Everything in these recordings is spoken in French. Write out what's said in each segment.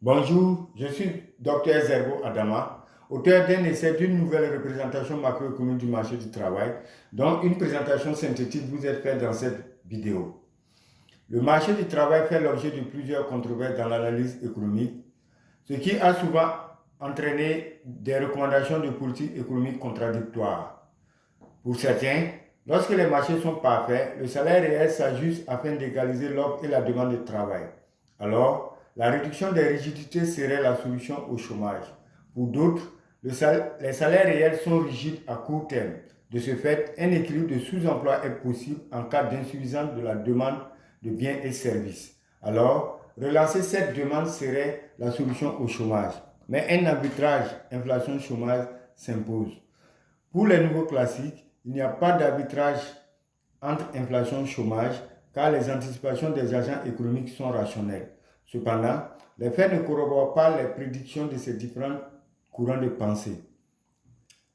Bonjour, je suis Dr Zerbo Adama, auteur d'un essai d'une nouvelle représentation macroéconomique du marché du travail, dont une présentation synthétique vous est faite dans cette vidéo. Le marché du travail fait l'objet de plusieurs controverses dans l'analyse économique, ce qui a souvent entraîné des recommandations de politique économique contradictoires. Pour certains, lorsque les marchés sont parfaits, le salaire réel s'ajuste afin d'égaliser l'offre et la demande de travail. Alors, la réduction des rigidités serait la solution au chômage. Pour d'autres, les salaires réels sont rigides à court terme. De ce fait, un équilibre de sous-emploi est possible en cas d'insuffisance de la demande de biens et services. Alors, relancer cette demande serait la solution au chômage. Mais un arbitrage inflation-chômage s'impose. Pour les nouveaux classiques, il n'y a pas d'arbitrage entre inflation et chômage car les anticipations des agents économiques sont rationnelles. Cependant, les faits ne corroborent pas les prédictions de ces différents courants de pensée.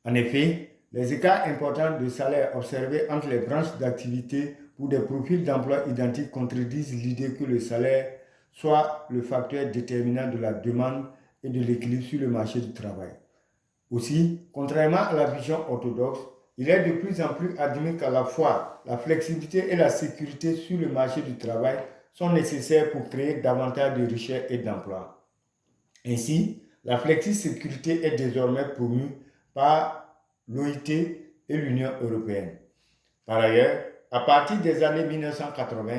En effet, les écarts importants de salaire observés entre les branches d'activité pour des profils d'emploi identiques contredisent l'idée que le salaire soit le facteur déterminant de la demande et de l'équilibre sur le marché du travail. Aussi, contrairement à la vision orthodoxe, il est de plus en plus admis qu'à la fois la flexibilité et la sécurité sur le marché du travail sont nécessaires pour créer davantage de richesses et d'emplois. Ainsi, la flexi-sécurité est désormais promue par l'OIT et l'Union européenne. Par ailleurs, à partir des années 1980,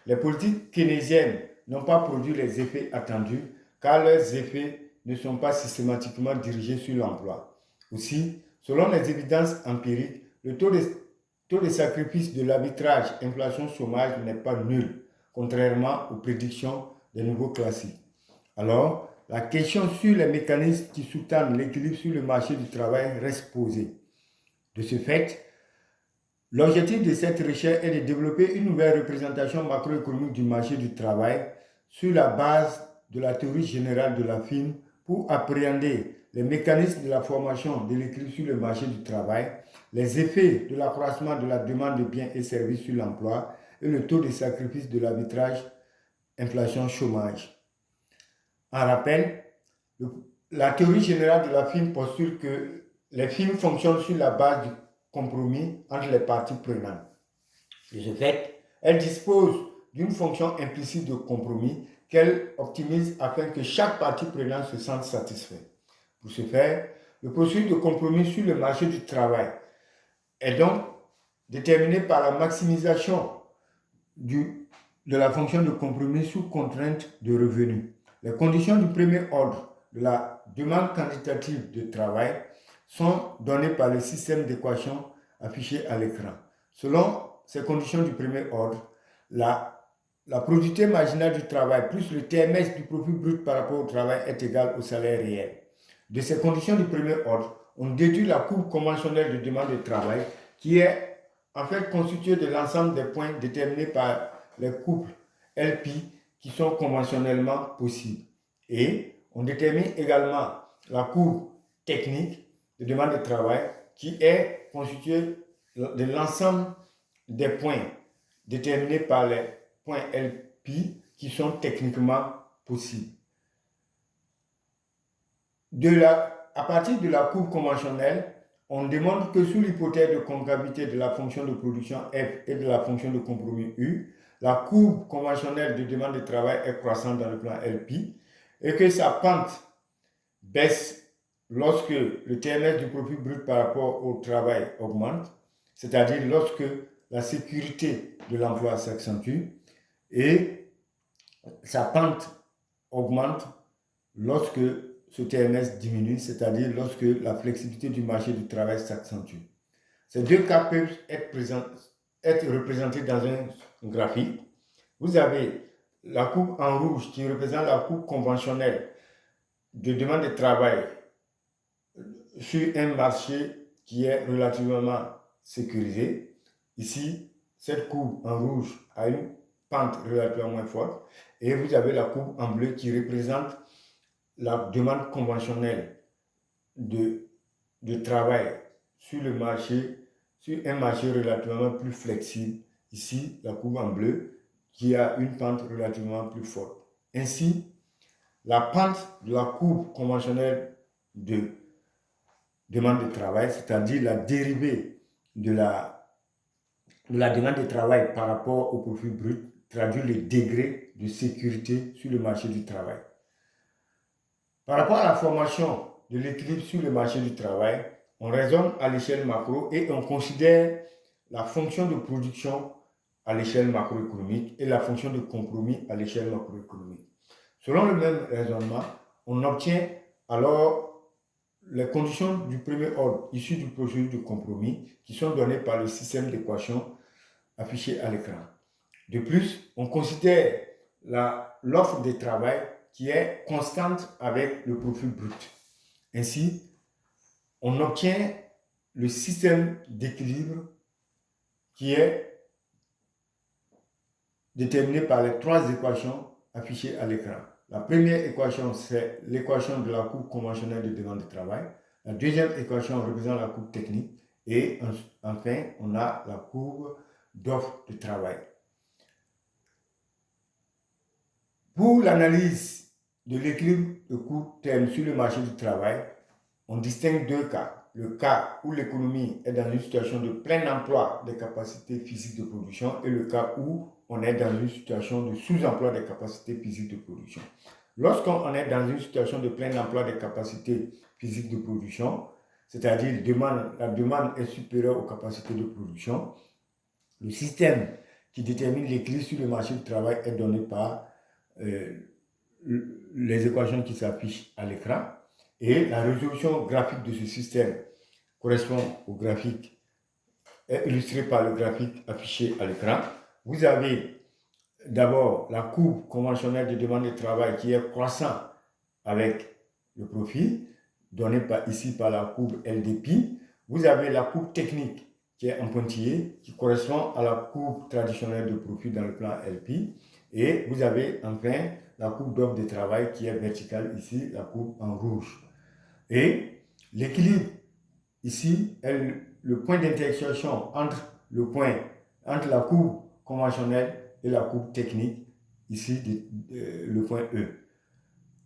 les politiques keynésiennes n'ont pas produit les effets attendus car leurs effets ne sont pas systématiquement dirigés sur l'emploi. Aussi, selon les évidences empiriques, le taux de sacrifice de l'arbitrage inflation-chômage n'est pas nul, contrairement aux prédictions des nouveaux classiques. Alors, la question sur les mécanismes qui sous-tendent l'équilibre sur le marché du travail reste posée. De ce fait, l'objectif de cette recherche est de développer une nouvelle représentation macroéconomique du marché du travail sur la base de la théorie générale de la firme pour appréhender les mécanismes de la formation de l'équilibre sur le marché du travail, les effets de l'accroissement de la demande de biens et services sur l'emploi et le taux de sacrifice de l'arbitrage inflation-chômage. En rappel, la théorie générale de la firme postule que les firmes fonctionnent sur la base du compromis entre les parties prenantes. De ce fait, elle dispose d'une fonction implicite de compromis qu'elle optimise afin que chaque partie prenante se sente satisfaite. Pour ce faire, le processus de compromis sur le marché du travail est donc déterminé par la maximisation de la fonction de compromis sous contrainte de revenus. Les conditions du premier ordre de la demande quantitative de travail sont données par le système d'équations affiché à l'écran. Selon ces conditions du premier ordre, la productivité marginale du travail plus le TMS du profit brut par rapport au travail est égal au salaire réel. De ces conditions du premier ordre, on déduit la courbe conventionnelle de demande de travail qui est en fait constituée de l'ensemble des points déterminés par les couples LP qui sont conventionnellement possibles. Et on détermine également la courbe technique de demande de travail qui est constituée de l'ensemble des points déterminés par les points LP qui sont techniquement possibles. À partir de la courbe conventionnelle, on démontre que sous l'hypothèse de concavité de la fonction de production F et de la fonction de compromis U, la courbe conventionnelle de demande de travail est croissante dans le plan LP et que sa pente baisse lorsque le TMS du profit brut par rapport au travail augmente, c'est-à-dire lorsque la sécurité de l'emploi s'accentue, et sa pente augmente lorsque ce TMS diminue, c'est-à-dire lorsque la flexibilité du marché du travail s'accentue. Ces deux cas peuvent être représentés dans un graphique. Vous avez la courbe en rouge qui représente la courbe conventionnelle de demande de travail sur un marché qui est relativement sécurisé. Ici, cette courbe en rouge a une pente relativement forte et vous avez la courbe en bleu qui représente la demande conventionnelle de travail sur le marché, sur un marché relativement plus flexible. Ici, la courbe en bleu qui a une pente relativement plus forte. Ainsi, la pente de la courbe conventionnelle de demande de travail, c'est-à-dire la dérivée de la demande de travail par rapport au profit brut, traduit le degré de sécurité sur le marché du travail. Par rapport à la formation de l'équilibre sur le marché du travail, on raisonne à l'échelle macro et on considère la fonction de production à l'échelle macroéconomique et la fonction de compromis à l'échelle macroéconomique. Selon le même raisonnement, on obtient alors les conditions du premier ordre issues du processus de compromis qui sont données par le système d'équations affiché à l'écran. De plus, on considère l'offre de travail qui est constante avec le profil brut. Ainsi, on obtient le système d'équilibre qui est déterminé par les trois équations affichées à l'écran. La première équation, c'est l'équation de la courbe conventionnelle de demande de travail. La deuxième équation représente la courbe technique. Et enfin, on a la courbe d'offre de travail. Pour l'analyse de l'équilibre de court terme sur le marché du travail, on distingue deux cas. Le cas où l'économie est dans une situation de plein emploi des capacités physiques de production et le cas où on est dans une situation de sous-emploi des capacités physiques de production. Lorsqu'on est dans une situation de plein emploi des capacités physiques de production, c'est-à-dire la demande est supérieure aux capacités de production, le système qui détermine l'équilibre sur le marché du travail est donné par les équations qui s'affichent à l'écran. Et la résolution graphique de ce système correspond au graphique illustré par le graphique affiché à l'écran. Vous avez d'abord la courbe conventionnelle de demande de travail qui est croissant avec le profit, donné ici par la courbe LDP. Vous avez la courbe technique qui est en pointillé, qui correspond à la courbe traditionnelle de profit dans le plan LP. Et vous avez enfin la courbe d'offre de travail qui est verticale ici, la courbe en rouge. Et l'équilibre ici est le point d'intersection entre la courbe conventionnelle et la courbe technique, ici le point E.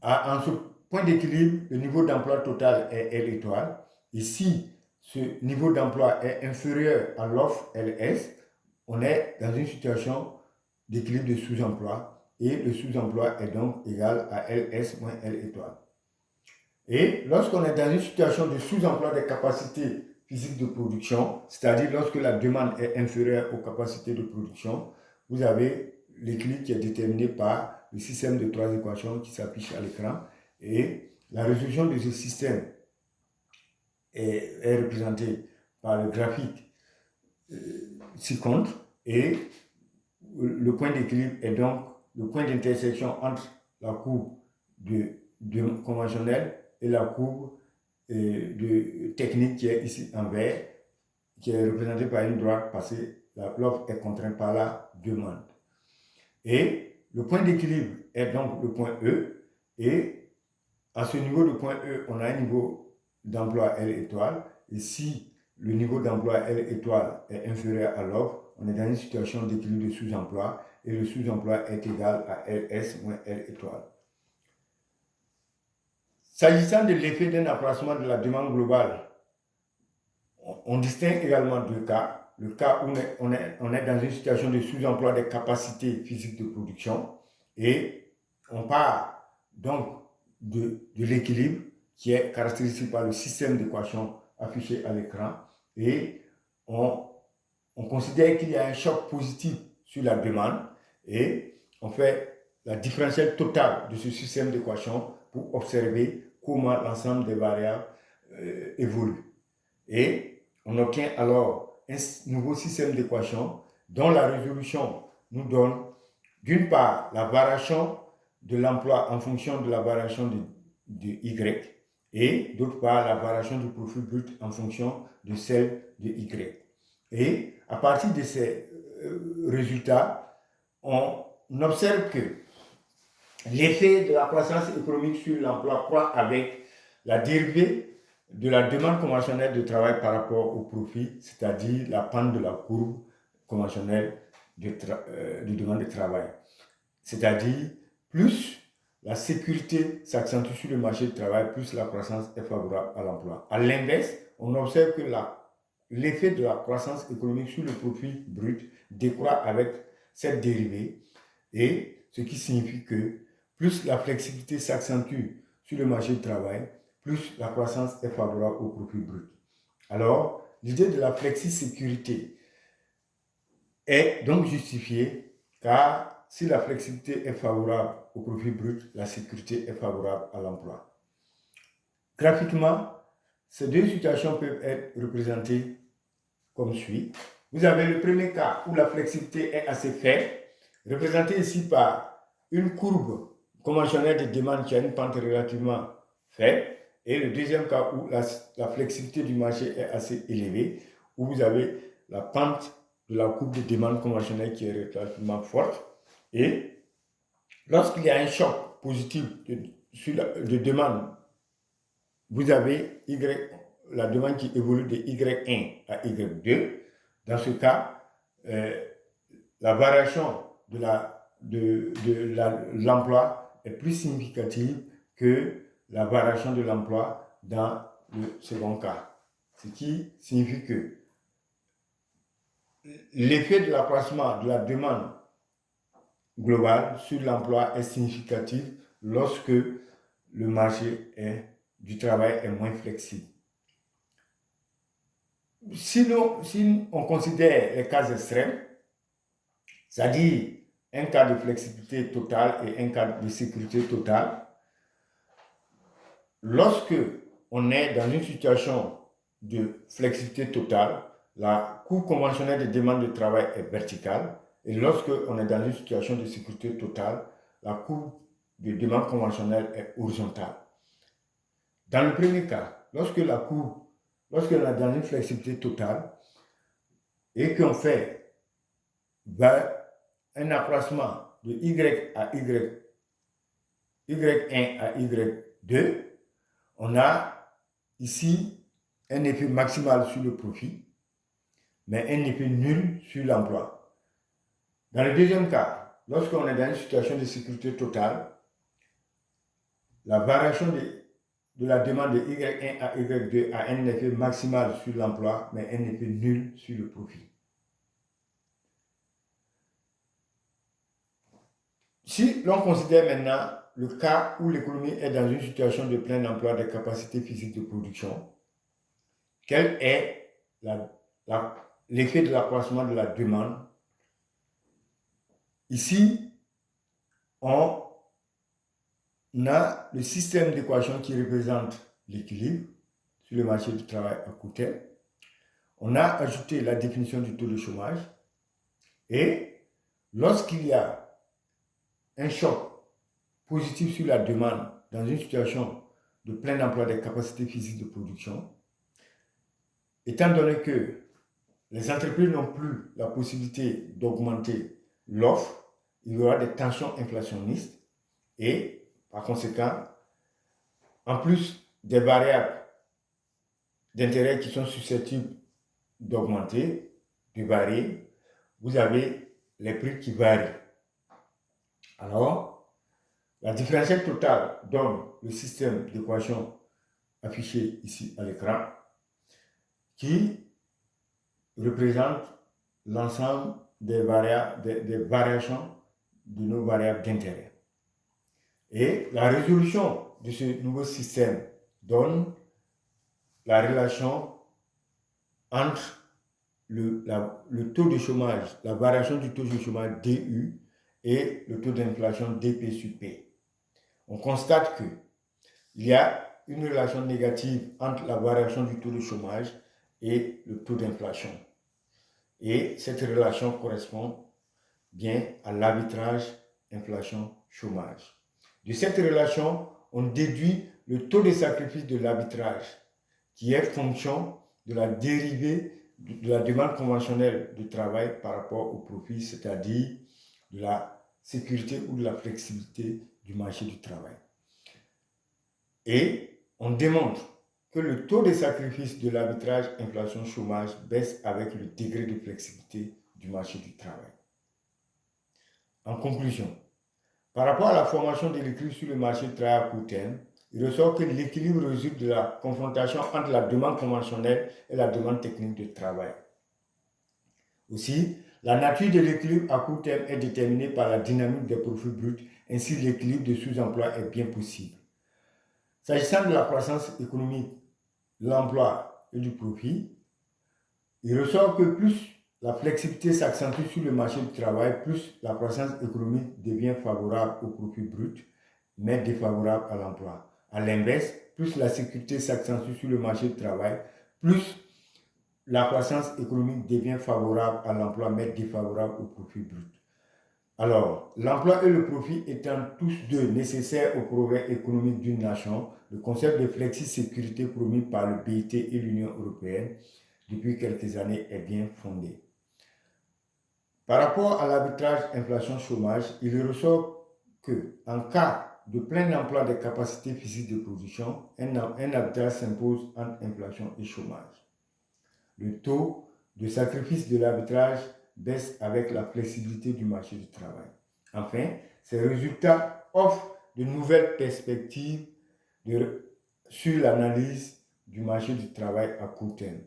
En ce point d'équilibre, le niveau d'emploi total est L étoile. Ici, ce niveau d'emploi est inférieur à l'offre LS. On est dans une situation d'équilibre de sous-emploi et le sous-emploi est donc égal à LS moins L étoile. Et lorsqu'on est dans une situation de sous-emploi des capacités physiques de production, c'est-à-dire lorsque la demande est inférieure aux capacités de production, vous avez l'équilibre qui est déterminé par le système de trois équations qui s'affiche à l'écran. Et la résolution de ce système est représentée par le graphique ci-contre. Et le point d'équilibre est donc le point d'intersection entre la courbe conventionnelle et la courbe de technique qui est ici en vert, qui est représentée par une droite parce que l'offre est contrainte par la demande. Et le point d'équilibre est donc le point E. Et à ce niveau de point E, on a un niveau d'emploi L étoile. Et si le niveau d'emploi L étoile est inférieur à l'offre, on est dans une situation d'équilibre de sous-emploi et le sous-emploi est égal à LS moins L étoile. S'agissant de l'effet d'un accroissement de la demande globale, on distingue également deux cas. Le cas où on est dans une situation de sous-emploi des capacités physiques de production et on part donc de l'équilibre qui est caractérisé par le système d'équation affiché à l'écran et on considère qu'il y a un choc positif sur la demande et on fait la différentielle totale de ce système d'équation pour observer comment l'ensemble des variables évolue. Et on obtient alors un nouveau système d'équation dont la résolution nous donne d'une part la variation de l'emploi en fonction de la variation de Y et d'autre part la variation du profit brut en fonction de celle de Y. Et à partir de ces résultats, on observe que l'effet de la croissance économique sur l'emploi croît avec la dérivée de la demande conventionnelle de travail par rapport au profit, c'est-à-dire la pente de la courbe conventionnelle de demande de travail. C'est-à-dire plus la sécurité s'accentue sur le marché du travail, plus la croissance est favorable à l'emploi. À l'inverse, on observe que l'effet de la croissance économique sur le profit brut décroît avec cette dérivée, et ce qui signifie que plus la flexibilité s'accentue sur le marché du travail, plus la croissance est favorable au profit brut. Alors, l'idée de la flexi-sécurité est donc justifiée, car si la flexibilité est favorable au profit brut, la sécurité est favorable à l'emploi. Graphiquement, ces deux situations peuvent être représentées comme suit. Vous avez le premier cas où la flexibilité est assez faible, représenté ici par une courbe conventionnelle de demande qui a une pente relativement faible, et le deuxième cas où la flexibilité du marché est assez élevée, où vous avez la pente de la courbe de demande conventionnelle qui est relativement forte. Et lorsqu'il y a un choc positif de demande, vous avez la demande qui évolue de Y1 à Y2. Dans ce cas, la variation de l'emploi est plus significative que la variation de l'emploi dans le second cas. Ce qui signifie que l'effet de l'accroissement de la demande globale sur l'emploi est significatif lorsque le marché du travail est moins flexible. Si on considère les cas extrêmes, c'est-à-dire un cas de flexibilité totale et un cas de sécurité totale, lorsque on est dans une situation de flexibilité totale, la courbe conventionnelle de demande de travail est verticale, et lorsque on est dans une situation de sécurité totale, la courbe de demande conventionnelle est horizontale. Dans le premier cas, lorsqu'on est dans une flexibilité totale et qu'on fait un accroissement de Y à Y1 à Y2, on a ici un effet maximal sur le profit, mais un effet nul sur l'emploi. Dans le deuxième cas, lorsqu'on est dans une situation de sécurité totale, la variation de la demande de Y1 à Y2 a un effet maximal sur l'emploi, mais un effet nul sur le profit. Si l'on considère maintenant le cas où l'économie est dans une situation de plein emploi des capacités physiques de production, quel est l'effet de l'accroissement de la demande? Ici, on a le système d'équation qui représente l'équilibre sur le marché du travail à court terme. On a ajouté la définition du taux de chômage, et lorsqu'il y a un choc positif sur la demande dans une situation de plein emploi des capacités physiques de production, étant donné que les entreprises n'ont plus la possibilité d'augmenter l'offre, il y aura des tensions inflationnistes, et par conséquent, en plus des variables d'intérêt qui sont susceptibles d'augmenter, de varier, vous avez les prix qui varient. Alors, la différentielle totale donne le système d'équation affiché ici à l'écran, qui représente l'ensemble des variations de nos variables d'intérêt. Et la résolution de ce nouveau système donne la relation entre le taux de chômage, la variation du taux de chômage DU et le taux d'inflation DP sur P. On constate qu'il y a une relation négative entre la variation du taux de chômage et le taux d'inflation. Et cette relation correspond bien à l'arbitrage inflation-chômage. De cette relation, on déduit le taux de sacrifice de l'arbitrage, qui est fonction de la dérivée de la demande conventionnelle de travail par rapport au profit, c'est-à-dire de la sécurité ou de la flexibilité du marché du travail. Et on démontre que le taux de sacrifice de l'arbitrage inflation-chômage baisse avec le degré de flexibilité du marché du travail. En conclusion, Par rapport à la formation de l'équilibre sur le marché du travail à court terme, il ressort que l'équilibre résulte de la confrontation entre la demande conventionnelle et la demande technique de travail. Aussi, la nature de l'équilibre à court terme est déterminée par la dynamique des profits bruts, ainsi l'équilibre de sous-emploi est bien possible. S'agissant de la croissance économique, l'emploi et du profit, il ressort que plus la flexibilité s'accentue sur le marché du travail, plus la croissance économique devient favorable au profit brut, mais défavorable à l'emploi. À l'inverse, plus la sécurité s'accentue sur le marché du travail, plus la croissance économique devient favorable à l'emploi, mais défavorable au profit brut. Alors, l'emploi et le profit étant tous deux nécessaires au progrès économique d'une nation, le concept de flexi-sécurité promu par le BIT et l'Union européenne depuis quelques années est bien fondé. Par rapport à l'arbitrage inflation-chômage, il ressort que, en cas de plein emploi des capacités physiques de production, un arbitrage s'impose entre inflation et chômage. Le taux de sacrifice de l'arbitrage baisse avec la flexibilité du marché du travail. Enfin, ces résultats offrent de nouvelles perspectives sur l'analyse du marché du travail à court terme.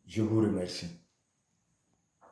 Je vous remercie.